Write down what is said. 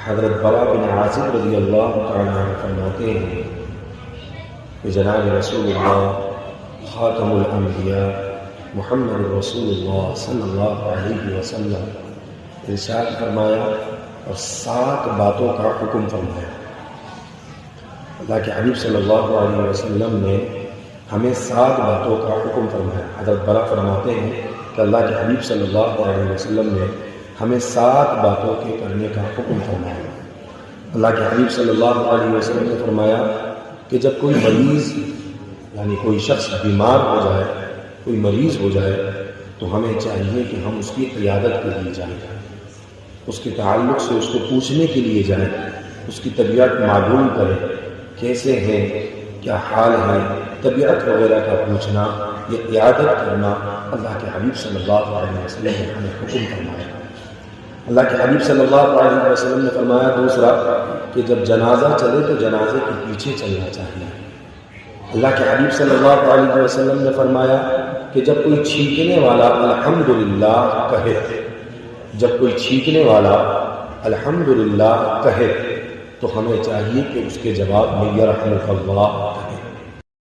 حضرت برا بن عازب رضی اللہ تعالیٰ عنہ فرماتے ہیں کہ جناب رسول اللہ خاتم الانبیاء محمد رسول اللہ صلی اللہ علیہ وسلم ارشاد فرمایا اور 7 باتوں کا حکم فرمایا۔ اللہ کے حبیب صلی اللہ علیہ وسلم نے ہمیں 7 باتوں کا حکم فرمایا۔ حضرت برا فرماتے ہیں کہ اللہ کے حبیب صلی اللہ علیہ وسلم نے ہمیں 7 باتوں کے کرنے کا حکم فرمایا۔ اللہ کے حبیب صلی اللہ علیہ وسلم نے فرمایا کہ جب کوئی مریض یعنی کوئی شخص بیمار ہو جائے، کوئی مریض ہو جائے، تو ہمیں چاہیے کہ ہم اس کی عیادت کے لیے جائیں، اس کے تعلق سے اس کو پوچھنے کے لیے جائیں، اس کی طبیعت معلوم کریں، کیسے ہیں، کیا حال ہے، طبیعت وغیرہ کا پوچھنا، یہ عیادت کرنا اللہ کے حبیب صلی اللہ علیہ وسلم نے ہمیں حکم فرمایا۔ اللہ کے حبیب صلی اللہ علیہ وسلم نے فرمایا دوسرا کہ جب جنازہ چلے تو جنازے کے پیچھے چلنا چاہیے۔ اللہ کے حبیب صلی اللہ علیہ وسلم نے فرمایا کہ جب کوئی چھینکنے والا الحمدللہ کہے، جب کوئی چھینکنے والا الحمدللہ کہے تو ہمیں چاہیے کہ اس کے جواب میں یرحمک اللہ